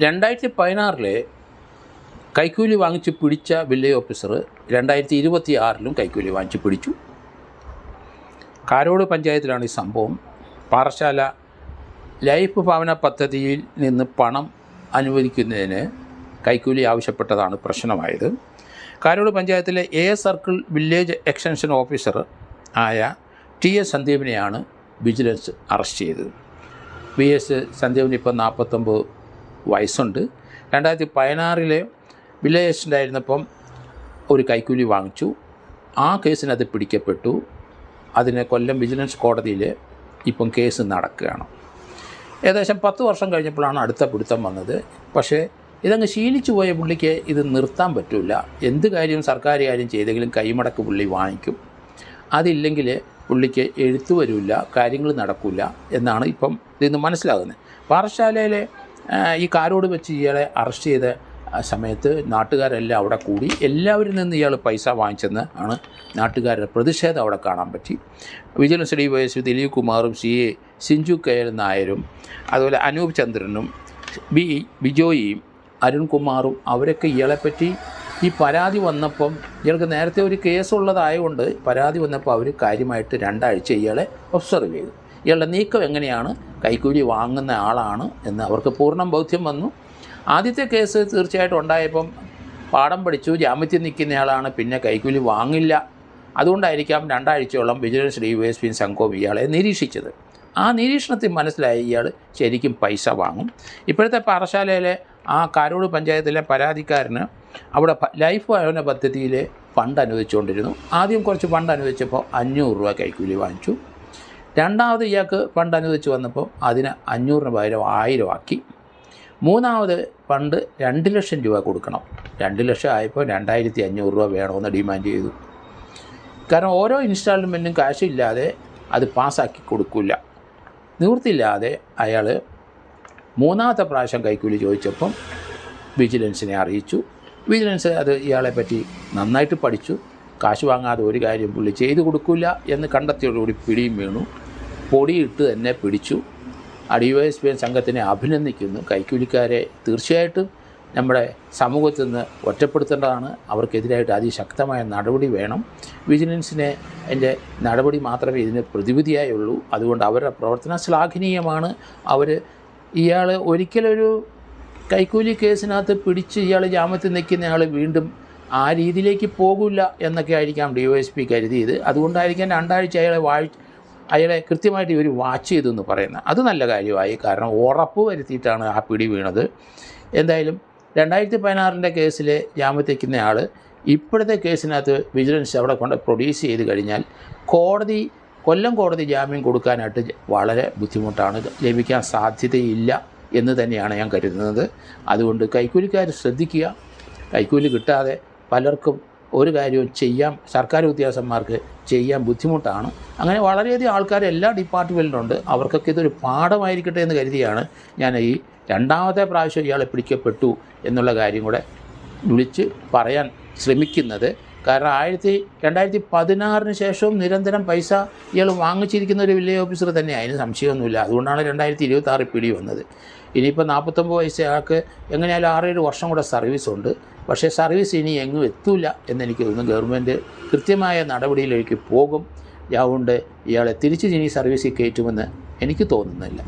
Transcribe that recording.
2016 കൈക്കൂലി വാങ്ങിച്ച് പിടിച്ച വില്ലേജ് ഓഫീസർ 2026 കൈക്കൂലി വാങ്ങിച്ച് പിടിച്ചു. കാരോട് പഞ്ചായത്തിലാണ് ഈ സംഭവം. പാറശാല ലൈഫ് ഭവന പദ്ധതിയിൽ നിന്ന് പണം അനുവദിക്കുന്നതിന് കൈക്കൂലി ആവശ്യപ്പെട്ടതാണ് പ്രശ്നമായത്. കാരോട് പഞ്ചായത്തിലെ A circle village extension officer ആയ TS സന്ദീപിനെയാണ് വിജിലൻസ് അറസ്റ്റ് ചെയ്തത്. VS സന്ദീപിന് ഇപ്പോൾ 49 വയസ്സുണ്ട്. 2016 വില്ലേജ് അസിസ്റ്റൻ്റായിരുന്നപ്പം ഒരു കൈക്കൂലി വാങ്ങിച്ചു. ആ കേസിനത് പിടിക്കപ്പെട്ടു. അതിന് കൊല്ലം വിജിലൻസ് കോടതിയിൽ ഇപ്പം കേസ് നടക്കുകയാണ്. ഏകദേശം 10 വർഷം കഴിഞ്ഞപ്പോഴാണ് അടുത്ത പിടുത്തം വന്നത്. പക്ഷേ ഇതങ്ങ് ശീലിച്ചു പോയ പുള്ളിക്ക് ഇത് നിർത്താൻ പറ്റില്ല. എന്ത് കാര്യം സർക്കാർ കാര്യം ചെയ്തെങ്കിലും കൈമടക്ക് പുള്ളി വാങ്ങിക്കും. അതില്ലെങ്കിൽ പുള്ളിക്ക് എഴുത്തു വരില്ല, കാര്യങ്ങൾ നടക്കില്ല എന്നാണ് ഇപ്പം ഇതിന്ന് മനസ്സിലാകുന്നത്. പാറശാലയിലെ ഈ കാരോട് വെച്ച് ഇയാളെ അറസ്റ്റ് ചെയ്ത സമയത്ത് നാട്ടുകാരെല്ലാം അവിടെ കൂടി എല്ലാവരിൽ നിന്ന് ഇയാൾ പൈസ വാങ്ങിച്ചെന്ന് ആണ് നാട്ടുകാരുടെ പ്രതിഷേധം അവിടെ കാണാൻ പറ്റി. വിജിലൻസ് DYSP ദിലീപ് കുമാറും CA സിഞ്ചു KL നായരും അതുപോലെ അനൂപ് ചന്ദ്രനും ബിജോയിയും അരുൺകുമാറും അവരൊക്കെ ഇയാളെപ്പറ്റി ഈ പരാതി വന്നപ്പം ഇയാൾക്ക് നേരത്തെ ഒരു കേസുള്ളതായതുകൊണ്ട് പരാതി വന്നപ്പോൾ അവർ കാര്യമായിട്ട് 2 ആഴ്ച ഇയാളെ ഒബ്സർവ് ചെയ്തു. ഇയാളുടെ നീക്കം എങ്ങനെയാണ്, കൈക്കൂലി വാങ്ങുന്ന ആളാണ് എന്ന് അവർക്ക് പൂർണ്ണ ബോധ്യം വന്നു. ആദ്യത്തെ കേസ് തീർച്ചയായിട്ടും ഉണ്ടായപ്പം പാഠം പഠിച്ചു, ജാമ്യത്തിൽ നിൽക്കുന്നയാളാണ്, പിന്നെ കൈക്കൂലി വാങ്ങില്ല. അതുകൊണ്ടായിരിക്കാം 2 ആഴ്ചയോളം വിജിലൻസ് DYSP സംഘവും ഇയാളെ നിരീക്ഷിച്ചത്. ആ നിരീക്ഷണത്തിൽ മനസ്സിലായി ഇയാൾ ശരിക്കും പൈസ വാങ്ങും. ഇപ്പോഴത്തെ പാറശാലയിലെ ആ കാരോട് പഞ്ചായത്തിലെ പരാതിക്കാരന് അവിടെ ലൈഫ് ഭവന പദ്ധതിയിൽ ഫണ്ട് അനുവദിച്ചുകൊണ്ടിരുന്നു. ആദ്യം കുറച്ച് ഫണ്ട് അനുവദിച്ചപ്പോൾ 500 രൂപ കൈക്കൂലി വാങ്ങിച്ചു. രണ്ടാമത് ഇയാൾക്ക് ഫണ്ട് അനുവദിച്ച് വന്നപ്പോൾ അതിന് 500 പകരം 1000 ആക്കി. മൂന്നാമത് ഫണ്ട് 2 ലക്ഷം രൂപ കൊടുക്കണം. 2 ലക്ഷം ആയപ്പോൾ 2500 രൂപ വേണമെന്ന് ഡിമാൻഡ് ചെയ്തു. കാരണം ഓരോ ഇൻസ്റ്റാൾമെൻറ്റും കാശില്ലാതെ അത് പാസ്സാക്കി കൊടുക്കില്ല. നിവൃത്തിയില്ലാതെ അയാൾ മൂന്നാമത്തെ പ്രാവശ്യം കൈക്കൂലി ചോദിച്ചപ്പം വിജിലൻസിനെ അറിയിച്ചു. വിജിലൻസ് അത് ഇയാളെപ്പറ്റി നന്നായിട്ട് പഠിച്ചു. കാശ് വാങ്ങാതെ ഒരു കാര്യം പുള്ളി ചെയ്തു കൊടുക്കില്ല എന്ന് കണ്ടെത്തിയോടുകൂടി പിടിയും വീണു. പൊടിയിട്ട് തന്നെ പിടിച്ചു. DYSP സംഘത്തിനെ അഭിനന്ദിക്കുന്നു. കൈക്കൂലിക്കാരെ തീർച്ചയായിട്ടും നമ്മുടെ സമൂഹത്തിൽ നിന്ന് ഒറ്റപ്പെടുത്തേണ്ടതാണ്. അവർക്കെതിരായിട്ട് അതിശക്തമായ നടപടി വേണം. വിജിലൻസിനെ അതിൻ്റെ നടപടി മാത്രമേ ഇതിന് പ്രതിവിധിയായുള്ളൂ. അതുകൊണ്ട് അവരുടെ പ്രവർത്തനം ശ്ലാഘനീയമാണ്. ഇയാൾ ഒരിക്കലൊരു കൈക്കൂലി കേസിനകത്ത് പിടിച്ച് ഇയാൾ ജാമ്യത്തിൽ നിൽക്കുന്നയാൾ വീണ്ടും ആ രീതിയിലേക്ക് പോകില്ല എന്നൊക്കെ ആയിരിക്കാം DYSP കരുതിയത്. അതുകൊണ്ടായിരിക്കാം 2 ആഴ്ച അയാളെ കൃത്യമായിട്ട് ഇവർ വാച്ച് ചെയ്തു എന്ന് പറയുന്നത്. അത് നല്ല കാര്യമായി. കാരണം ഉറപ്പ് വരുത്തിയിട്ടാണ് ആ പിടി വീണത്. എന്തായാലും 2016 കേസിൽ ജാമ്യത്തിക്കുന്നയാൾ ഇപ്പോഴത്തെ കേസിനകത്ത് വിജിലൻസ് അവിടെ കൊണ്ട് പ്രൊഡ്യൂസ് ചെയ്ത് കഴിഞ്ഞാൽ കൊല്ലം കോടതി ജാമ്യം കൊടുക്കാനായിട്ട് വളരെ ബുദ്ധിമുട്ടാണ്, ലഭിക്കാൻ സാധ്യതയില്ല എന്ന് തന്നെയാണ് ഞാൻ കരുതുന്നത്. അതുകൊണ്ട് കൈക്കൂലിക്കാർ ശ്രദ്ധിക്കുക. കൈക്കൂലി കിട്ടാതെ പലർക്കും ഒരു കാര്യവും സർക്കാർ ഉദ്യോഗസ്ഥന്മാർക്ക് ചെയ്യാൻ ബുദ്ധിമുട്ടാണ്. അങ്ങനെ വളരെയധികം ആൾക്കാർ എല്ലാ ഡിപ്പാർട്ട്മെൻറ്റിലുണ്ട്. അവർക്കൊക്കെ ഇതൊരു പാഠമായിരിക്കട്ടെ എന്ന് കരുതിയാണ് ഞാൻ ഈ 2ാമത്തെ പ്രാവശ്യം ഇയാളെ പിടിക്കപ്പെട്ടു എന്നുള്ള കാര്യം കൂടെ വിളിച്ച് പറയാൻ ശ്രമിക്കുന്നത്. കാരണം 2016 ശേഷവും നിരന്തരം പൈസ ഇയാൾ വാങ്ങിച്ചിരിക്കുന്ന ഒരു വില്ലേജ് ഓഫീസർ തന്നെ, അതിന് സംശയമൊന്നുമില്ല. അതുകൊണ്ടാണ് 2026 പിടി വന്നത്. ഇനിയിപ്പോൾ 49 വയസ്സ് ആൾക്ക് എങ്ങനെയായാലും 6-7 വർഷം കൂടെ സർവീസുണ്ട്. പക്ഷേ സർവീസ് ഇനി എങ്ങും എത്തൂല എന്നെനിക്ക് തോന്നുന്നു. ഗവൺമെൻറ് കൃത്യമായ നടപടിയിലേക്ക് പോകും. അതുകൊണ്ട് ഇയാളെ തിരിച്ച് ഇനി സർവീസിൽ കയറ്റുമെന്ന് എനിക്ക് തോന്നുന്നില്ല.